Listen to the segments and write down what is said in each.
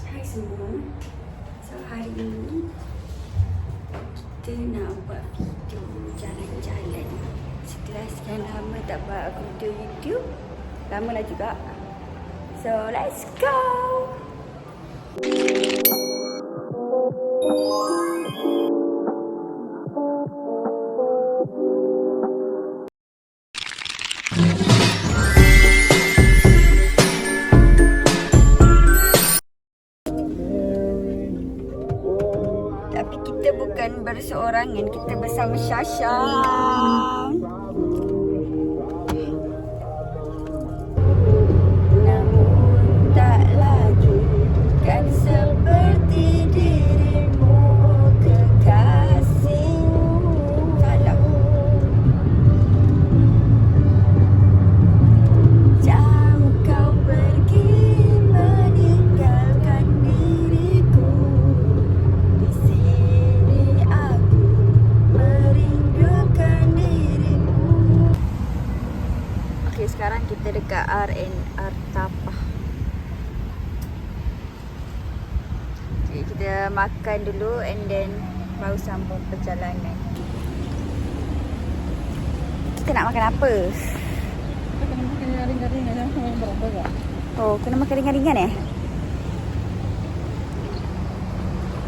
Hai semua. So hari ini kita nak buat video jalan-jalan. Setelah sekian lama tak buat video YouTube. Lama lah juga. So let's go. Tapi kita bukan berseorangan, kita bersama Syasha. Namun tak lagi kan seperti dirimu kekasih. Salah. Jauh kau pergi meninggalkan diriku. Di sini aku merindukan dirimu. Okey, sekarang kita dekat RNR Tapah. Okay, kita makan dulu and then baru sambung perjalanan. Kita nak makan apa? Kena makan yang ringan-ringan, jangan makan yang berat-berat. Oh, kena makan ringan-ringan eh?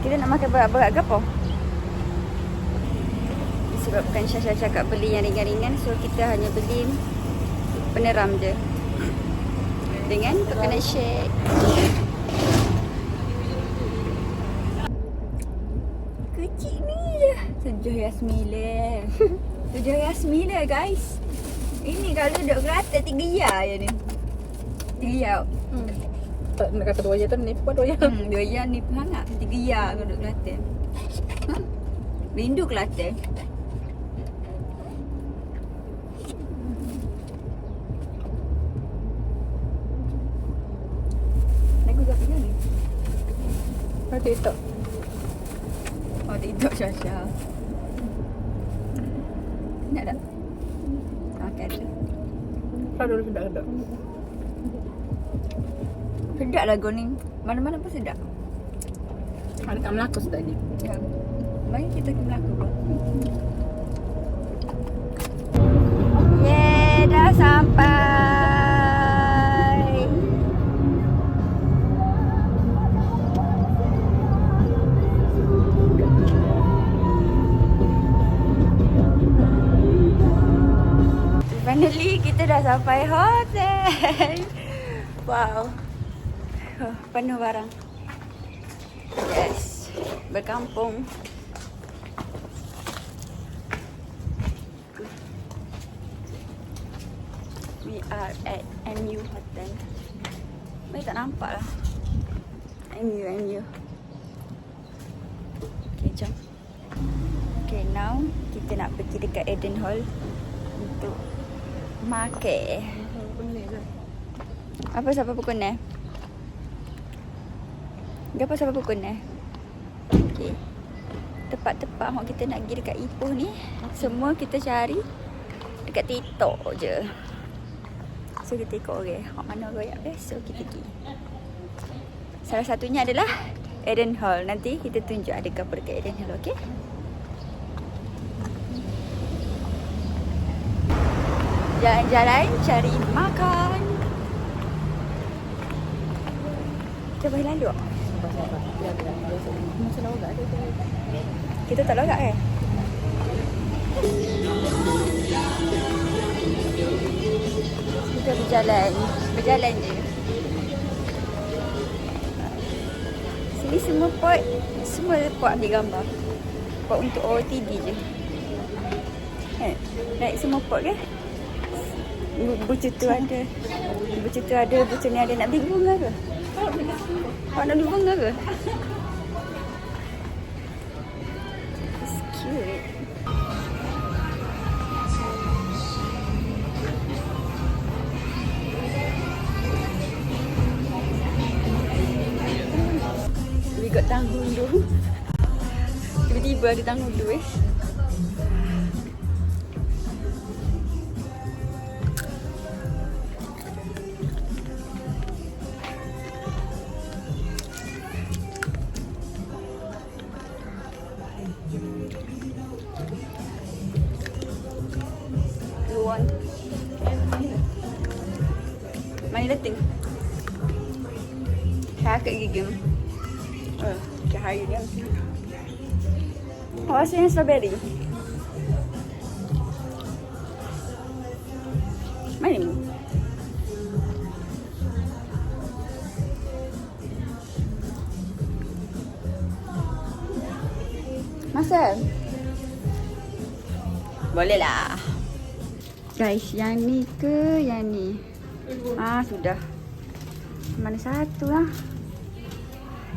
Kita nak makan berat-berat ke apa? Disebabkan Syasha cakap beli yang ringan-ringan, so kita hanya beli peneram je. Dengan coconut shake. Kecil ni je. 7 Yasmin guys. Ini kalau duduk Kelantan 3 ya je ni. 3 ya. Tak nak kata 2 jam tu ni pun 2 jam. 2 ya ni pun hangat. 3 ya kalau duduk Kelantan. Rindu Kelantan. Lagu siapa ni? Ada tak? Oh, TikTok Syasha. Nak tak? Makan tu. Kalau dulu sedap-sedap. Sedap lagu ni. Mana-mana pun sedap. Ada kat Melaka tadi. Ya. Mari kita ke Melaka pun. Yeay, dah sampai. Finally, kita dah sampai hotel. Wow. Oh, penuh barang. Yes. Berkampung. We are at MU Hotel. Mereka tak nampak lah. MU. Okay, jom. Okay, now kita nak pergi dekat Eden Hall untuk makan. Apa siapa pukul ni? Apa siapa pukul ni? Okay. Tepat-tepat mak kita nak pergi dekat Ipoh ni. Semua kita cari dekat TikTok je. So kita ikut orang. Hak mana royak best, so kita pergi. Salah satunya adalah Eden Hall. Nanti kita tunjuk ada apa dekat Eden Hall, okey? Jalan-jalan cari makan. Kita boleh lalu tak? Macam logak ada. Kita tak logak kan? Kita berjalan je. Sini semua pot ambil gambar. Pot untuk OOTD je. Naik semua pot kan? Bucu tu ada. Bucu ni ada. Nak beli bunga ke? Awak nak beli bunga ke? It's cute. We got tanggundu. Tiba-tiba ada tanggundu Mari letting. Kakak gigi. Cahaya dia. Rasanya strawberry. Mari ni. Masa? Boleh lah. Guys, yang ni ke yang ni? Sudah. Mana satu lah?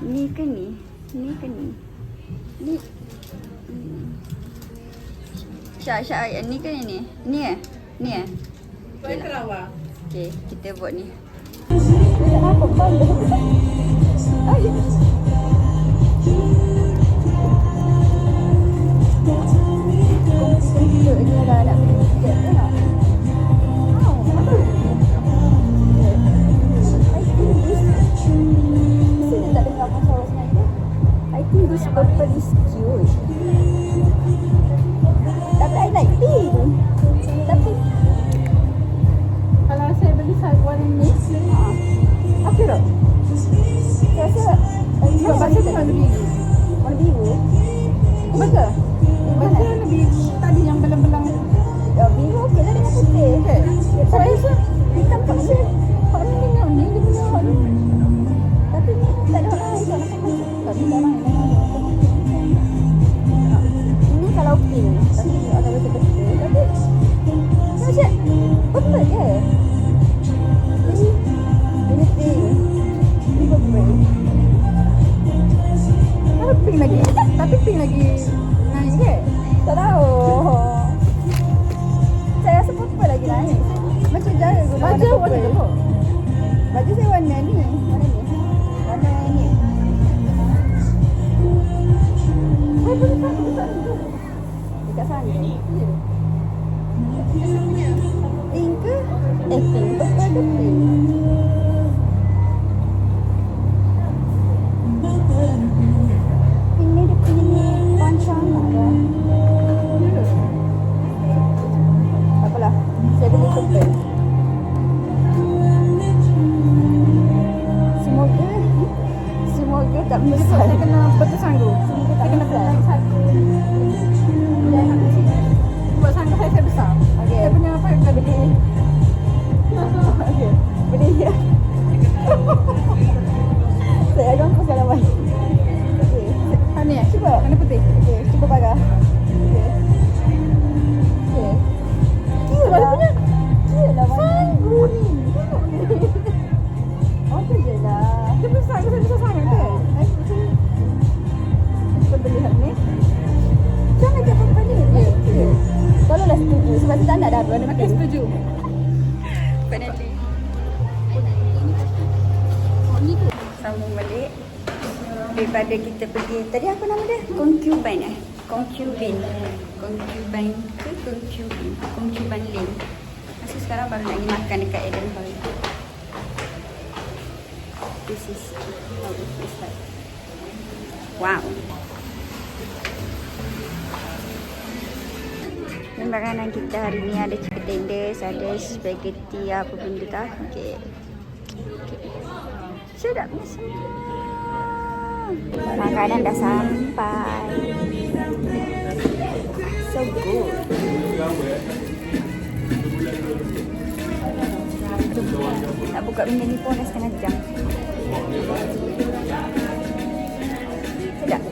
Ni ke ni? Ni ke ni? Ni. Syak, ni ke ni? Ni eh? Ni eh? Okay lah. Okay, kita buat ni. Kenapa pandai? Komputer ni dah nak beli tiket ke tak? Saya tak dengar pasal sebenarnya. I think this purple is cute. Tapi I like pink. Tapi Kalau saya beli satu warna ni, apa tak? Saya rasa sebab baca tu warna biru. warna biru. Baca? Baca lebih tadi yang belang-belang. Ya, biru okey lah dengan putih. Okay. Saya rasa hitam tak macam Hak ni tengok ni, dia punya hak ni. tapi ni tak ada orang lain tak nampak macam. Tak ada orang yang Ini kalau pink, tapi ada betul-betul. Tapi macam purple je. Ini pink. Ini purple. Tapi pink lagi. Tapi pink lagi naik ke? Tak tahu. Saya rasa purple lagi naik. Macam jaya guna Baca warna purple. apa? Baju saya warna ni. Warna ni. Warna ni. Saya beli satu besar tu. Dekat sana. Ya. Pink ke? Pink. Purple ke pink? Pink ni dia punya pancangan kan? Tak apalah. Saya beli purple. Semoga tak menyesal. Saya kena bersanggup. Semoga tak Saya kena menyesal. beli satu. Dan nak kecil. Buat sanggup saya besar. Okey. Saya punya apa yang kena beli? Okey. Beri dia. Saya akan pasal awal. Okey. Ha ni eh? Cuba. Warna putih. Okey, cuba pakai. Okey. Okey. Cute Sebab dia lah. punya Cute lah warna. sanggup ni. Oh, tu je lah. Dia besar ke? Saya besar sangat ke? Kita beli hal ni. Jangan cakap apa ni. Ya. Tolonglah setuju sebab kita tak nak dah warna Okey, pink. setuju. Penalty. Oh, ni tu. Sambung balik daripada kita pergi tadi apa nama dia? Concubine Concubine ke Concubine Lane. Masa sekarang baru nak pergi makan dekat Eden Hall. This is how it is like. Wow. Dan makanan kita hari ni ada chicken tenders, ada spaghetti apa benda tak. Okay. Sedap. Makanan dah sampai. So good. Nak buka benda ni pun dah setengah jam. Sedap.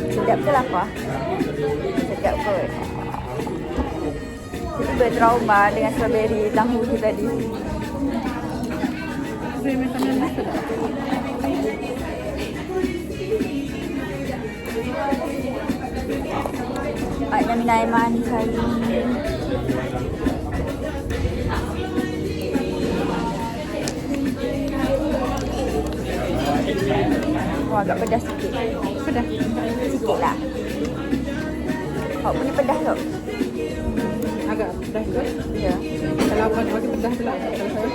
Sedap ke lapar? Sedap kot. Tiba trauma dengan strawberry tahu tu tadi. Saya macam mana sedap. Nak minum air manis hari ni. Oh, agak pedas sikit. Pedas. Sikit lah. Awak punya pedas tak? Agak pedas ke? Ya. Kalau abang nak bagi pedas pula. Kalau saya.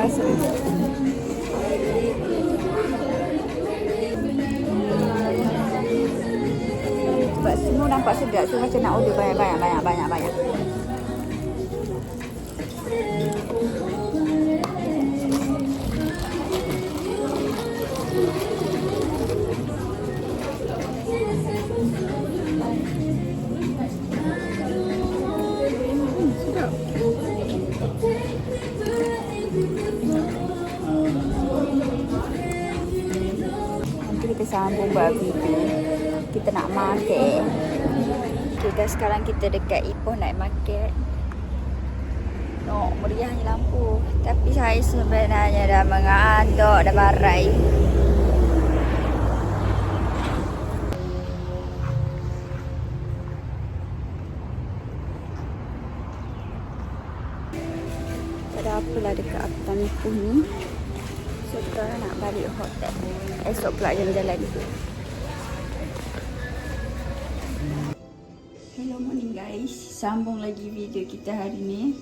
masuk. Sebab semua nampak sedap. So macam nak order banyak. Nanti kita sambung babi tu. Kita nak makan. Okay guys, sekarang kita dekat Ipoh naik market. No, meriahnya lampu. Tapi saya sebenarnya dah mengantuk, dah barai. Ada apalah dekat Apitan Ipoh ni. So sekarang nak balik hotel. Esok pula jalan-jalan. Hello morning guys. Sambung lagi video kita hari ni.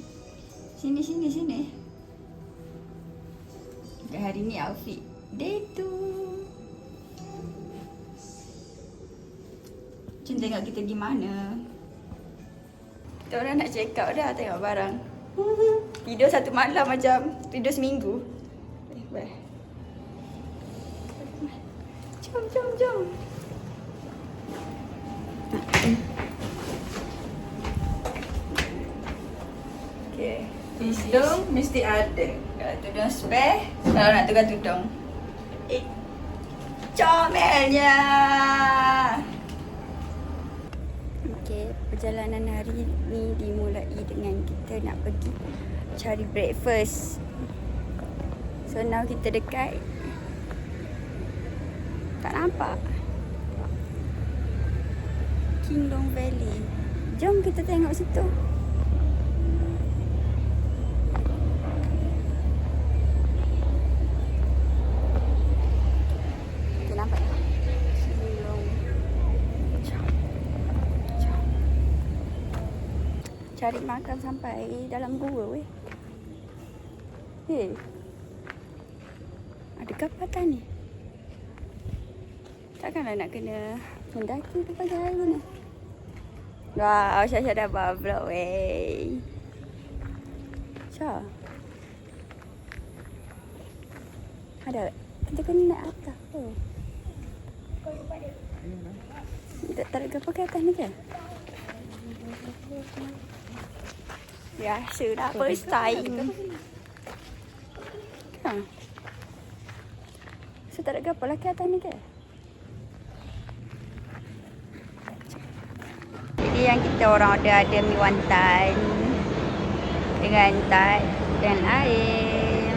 Sini. Hari ni outfit day 2. Cuma tengok kita pergi mana. Kita orang nak check out dah tengok barang. Tidur satu malam macam tidur seminggu. Baik. Jom. Okay. Tudung mesti ada. Kalau tudung spare, kalau nak tukar tudung. Comelnya. Okay, perjalanan hari ni dimulai dengan kita nak pergi cari breakfast. So now kita dekat. Tak nampak Kinglong Valley. Jom kita tengok situ. Okay, nampak tak? Kinglong. Jom. Cari makan sampai dalam gua weh. Hey. Ada kapal ni? Takkanlah nak kena mendaki ke pagi hari ni. Wah, Syah dah bawa weh. Syah. Ada. Kita kena naik atas tu. Tak ada kapal ke atas ni ke? Biasa dah first time. Kan? So tak ada kapal lah ke atas ni ke? Jadi yang kita orang ada mi wonton dengan Tat dan Aim.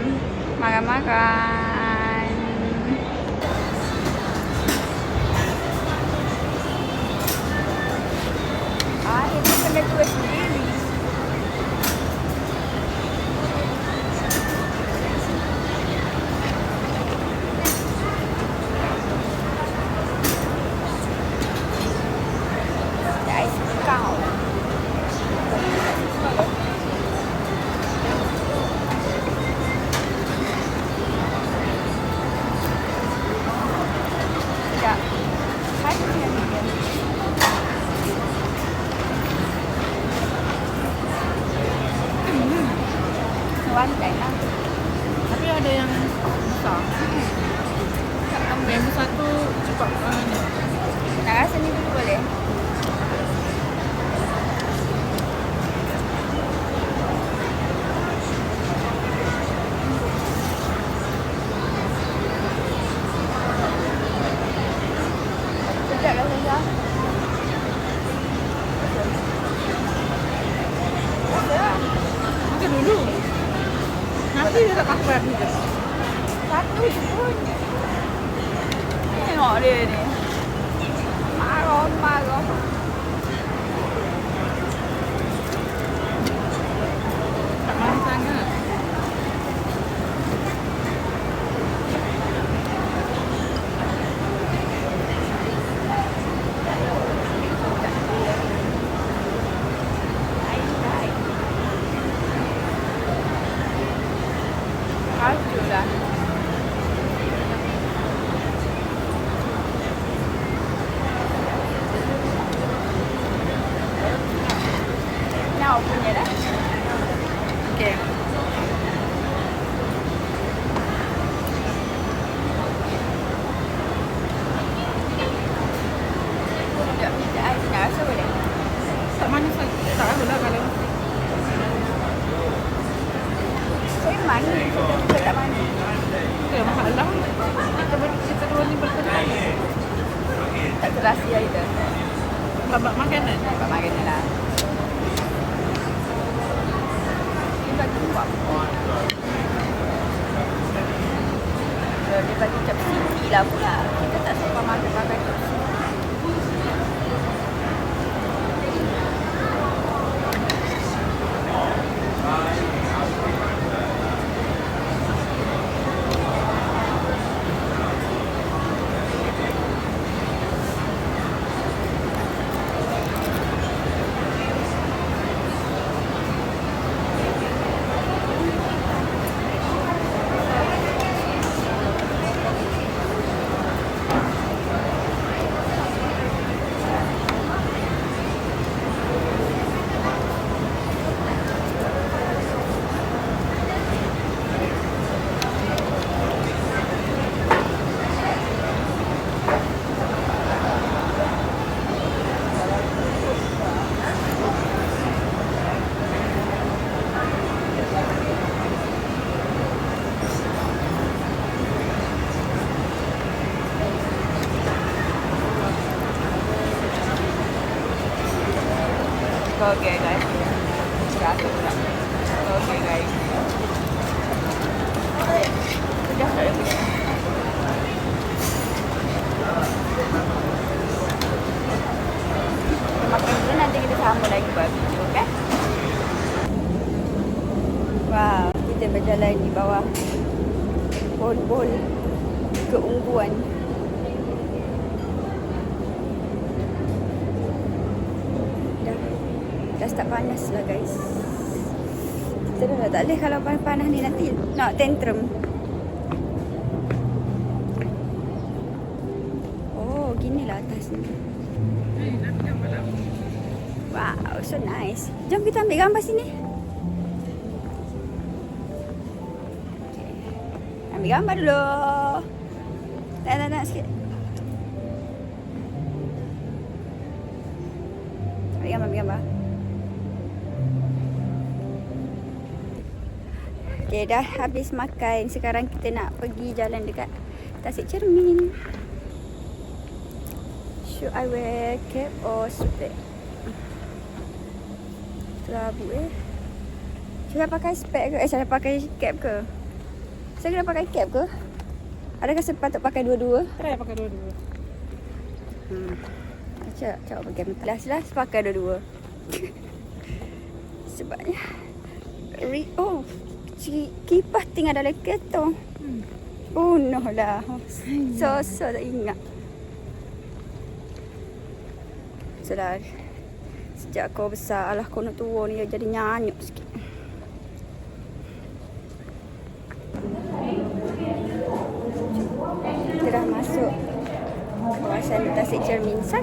Makan-makan. Aim tu kena jual sendiri. Wantai lah. Tapi ada yang besar. Ambil yang besar tu cepat ni. Nak rasa ni dulu boleh? Sedap lah Syah. Sedap. Makan dulu. Nanti dia tak dapat juga. Satu je pun. Tengok dia ni. Marah. Tak manis sangat. Hancur dah. Now punya dah. Okay. Sekejap, ais nak rasa boleh? Tak manis lagi. Tak rasa lah kalau. Saya manis, saya juga tak manis. Itu yang masalah. Kita dua ni berkenaan. Tak terasa kita. Babak makanan. Nampak makanan lah. Dia bagi buat. Dia bagi cap city lah pula. Kita tak sempat makan pakai cap city. Okay guys. Rasa pula. Okay guys. Sudah tak ada. Makan dulu nanti kita sambung lagi buat video, okay? Wow, kita berjalan di bawah bol-bol keungguan. Dah start panas lah guys. Kita dah tak boleh kalau panas ni nanti nak tantrum. Oh, ginilah atas ni. Wow, so nice. Jom kita ambil gambar sini. Okay. Ambil gambar dulu. Tak sikit. Ambil gambar. Okay, dah habis makan. Sekarang kita nak pergi jalan dekat Tasik Cermin. Should I wear cap or spec? Terabut saya pakai spek ke? Saya pakai cap ke? Saya kena pakai cap ke? Adakah saya patut pakai dua-dua? Try pakai dua-dua. Cakap pakai kelas lah. Saya pakai dua-dua. Sebabnya oh, kipas tinggal dalam kereta. Oh no lah. So tak ingat. Sudah. Sejak kau besar, alah kau nak tua ni jadi nyanyuk sikit. Kita dah masuk kawasan Tasik Cermin 1.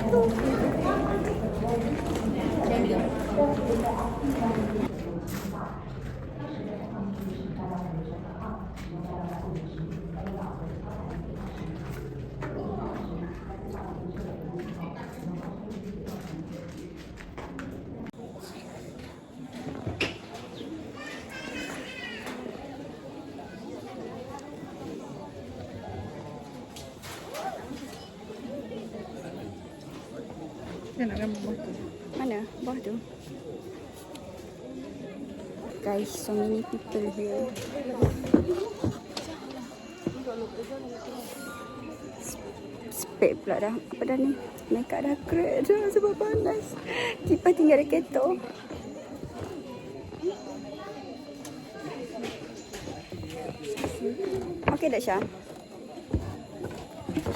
Dia nak gambar bawah tu. Mana? Bawah tu. Guys, so many people here. Spek pula dah. Apa dah ni? Makeup dah crack dah sebab panas. Kipas tinggal di kereta. Okey tak Syah?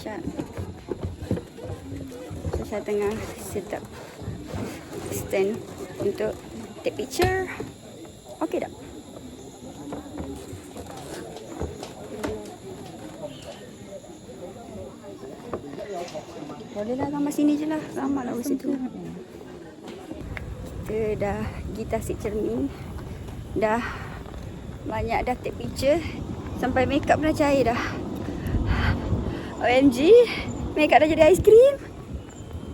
Syah. Saya tengah set up stand untuk take picture. Okey tak? boleh lah gambar sini je lah. Ramai lah situ. Kita dah pergi tasik cermin. Dah banyak dah take picture. Sampai makeup dah cair dah. OMG. Makeup dah jadi aiskrim.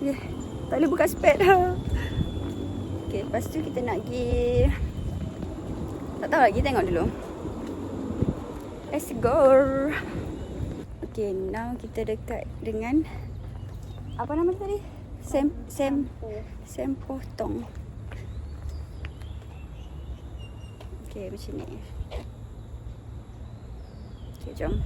Okay. Tak boleh buka spek dah. Okay, lepas tu kita nak pergi. Tak tahu lagi, tengok dulu. Let's go. Okay, now kita dekat dengan apa nama tadi? Sempotong. Okay, macam ni. Okay, jom.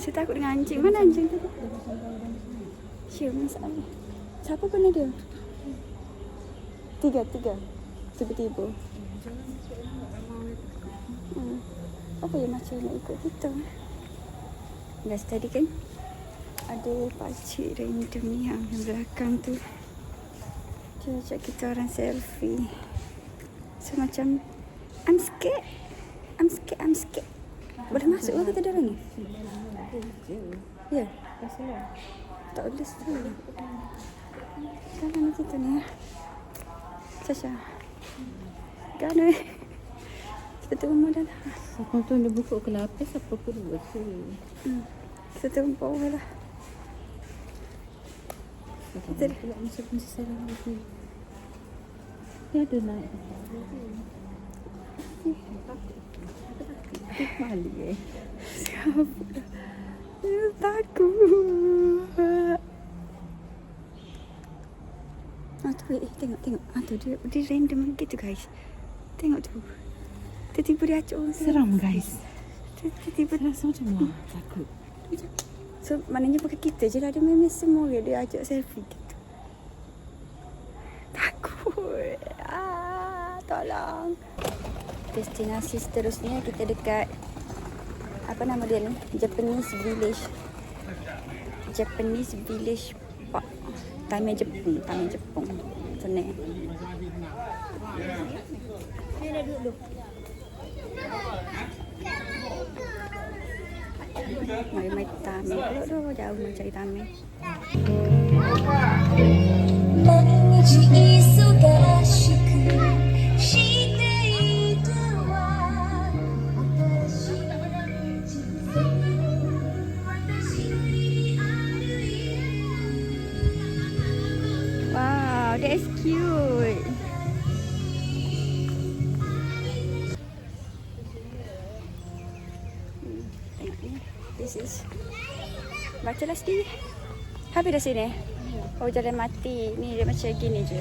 Saya takut dengan anjing. Mana anjing tu? Syur, masalah. Siapa guna dia? Tiga. Tiba-tiba. Apa yang macam nak ikut kita? Guys, tadi kan ada pakcik random ni yang belakang tu. Dia ajak kita orang selfie. So macam I'm scared. Boleh masuk ke kita dalam ni? Ya. Tak boleh tu. Jangan kita ni. Sasha. Gana. Kita tunggu dah. Siapa tu dia buka ke lapis apa pun buat tu. Kita tunggu bawah lah. Kita dah masuk kunci salah lagi. Dia ada naik. Mali Siapa? Takut. Tu tengok. Tu dia random gitu guys. Tengok tu. Tiba-tiba dia acuk. seram guys. Tiba-tiba Rasa macam takut. So maknanya bukan kita je lah. Dia memang semua dia ajak selfie gitu. Takut. Tolong. Destinasi seterusnya kita dekat apa nama dia ni? Japanese Village Park. Taman Jepun. Sana. Sini dulu. Mari taman. Aduh, jauh nak cari taman. Wow, that's cute. Tengok ni. This is. Bacalah sikit. Habis dah sini. Oh, jalan mati. Ni dia macam gini je.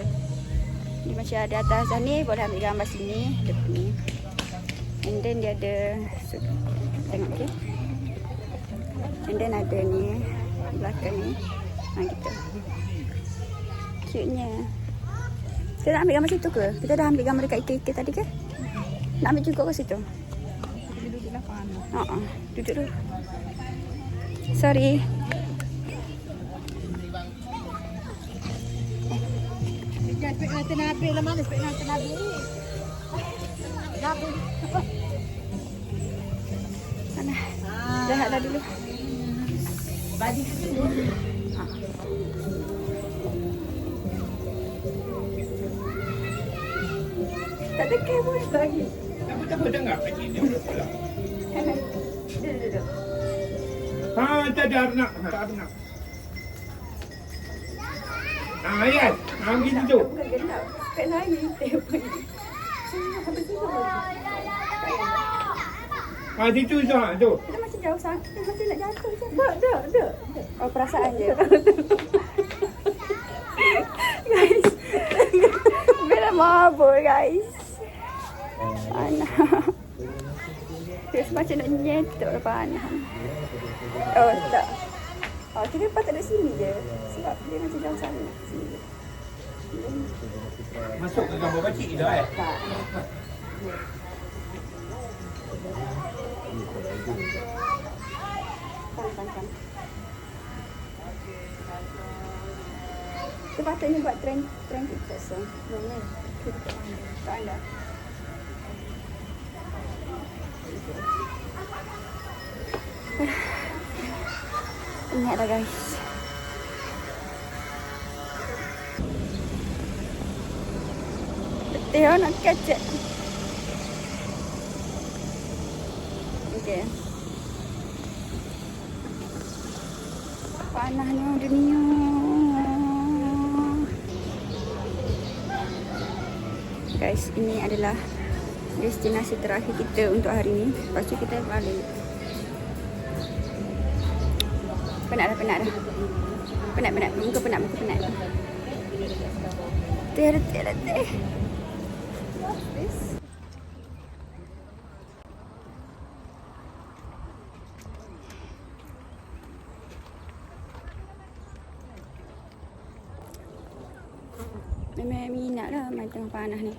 Dia macam ada atas dah ni. Boleh ambil gambar sini. Depan ni. And then dia ada. Tengok okay. And then ada ni. Belakang ni. Gitu. Cute-nya. Kita nak ambil gambar situ ke? Kita dah ambil gambar dekat ikan-ikan tadi ke? Nak ambil juga ke situ? Duduklah panas. Duduk dulu. Sorry. Spek nanti Nabi lah mana spek nanti Nabi. Nabi. Mana? Jahatlah dulu. Badi dulu. Tak ada kabel lagi. Apa dengar lagi dia pula. Duduk. Tak nak. Yes. Gitu. Bukan gelap. Spek lain. Situ tu. Kita macam jauh sangat. Kita macam nak jatuh je. Tak. Oh, perasaan je. Guys. Bila mabuk guys. Anak. Dia macam nak nyetok panas. Oh, tak. Oh, kita patut duduk sini je. Sebab dia macam jauh sana. Sini je. Masuk ke gambar kecil je eh? Tak. Kan. Kita patutnya buat trend kita so. Boleh. Tak ada. Ingatlah guys. Betul nak kacak. Okey. Panasnya dunia. Guys, ini adalah destinasi terakhir kita untuk hari ini. Lepas tu kita balik. Penat dah. Penat. Muka penat. Teh. What's this? Memang minat lah main tengah panas ni.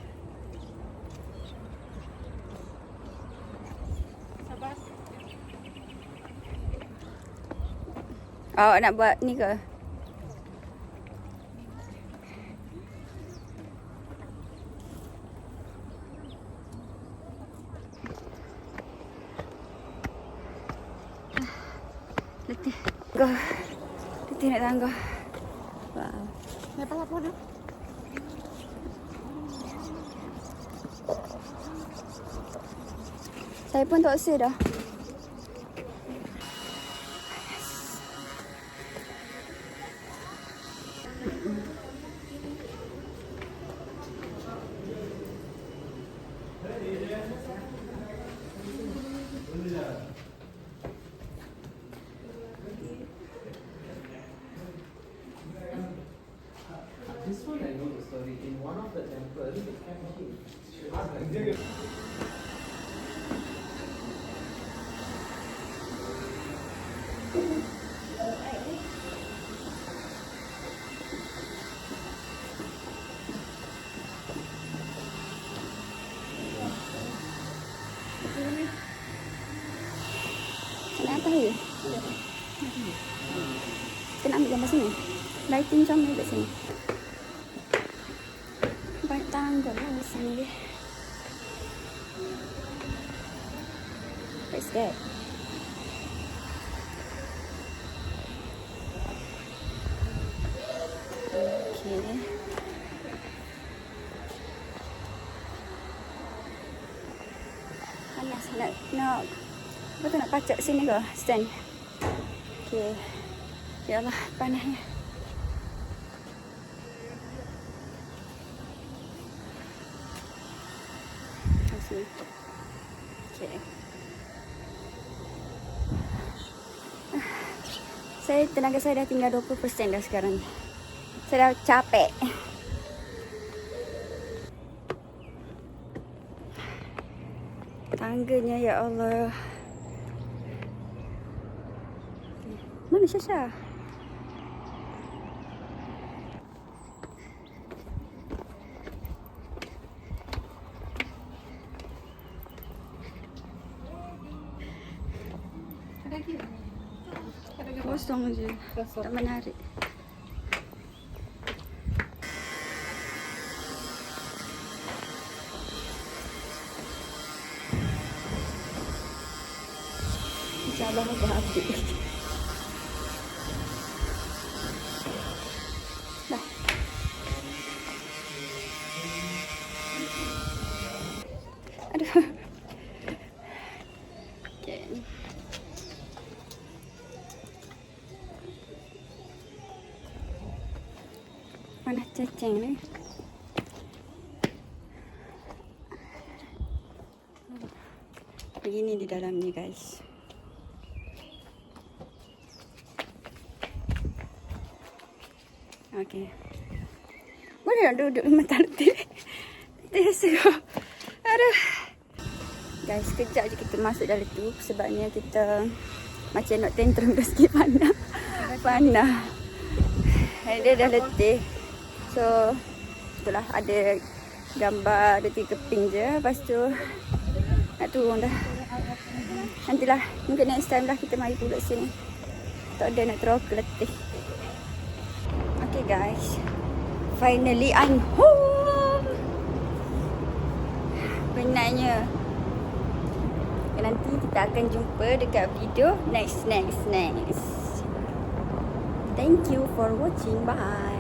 Sabar. Oh, nak buat ni ke? Letih. Letih nak tangga. Wow. Lepas apa dah? Saya pun tak rasa dah. This one I know the story. In one of the temples, they kept him. Kenapa ya? Kita nak ambil gambar sini. Lighting comel kat sini. Banyak tangga lah di sini. What's that? Okay. Panas nak betul nak pacak sini ke stand. Okay. Ya Allah, panasnya. Sini. Okay. Tenaga saya dah tinggal 20% dah sekarang. Saya dah capek. Tangganya ya Allah. Mana Syasha? Kosong je. Tak menarik. InsyaAllah aku habis. Dah. Aduh. Okay. Panas cacing ni. Begini di dalamnya guys. Okey. Boleh nak duduk memang tak letih. Letih rasa. Aduh. Guys, sekejap je kita masuk dalam tu. Sebabnya kita macam nak tantrum dah sikit panah. Panah. Dia dah letih. So, itulah ada gambar ada 3 keping je. Lepas tu nak turun dah. Nantilah, mungkin next time lah kita mari pulak sini. Tak ada nak terlalu letih. Okay guys, finally I'm home. Penatnya. Nanti kita akan jumpa dekat video next. Thank you for watching. Bye.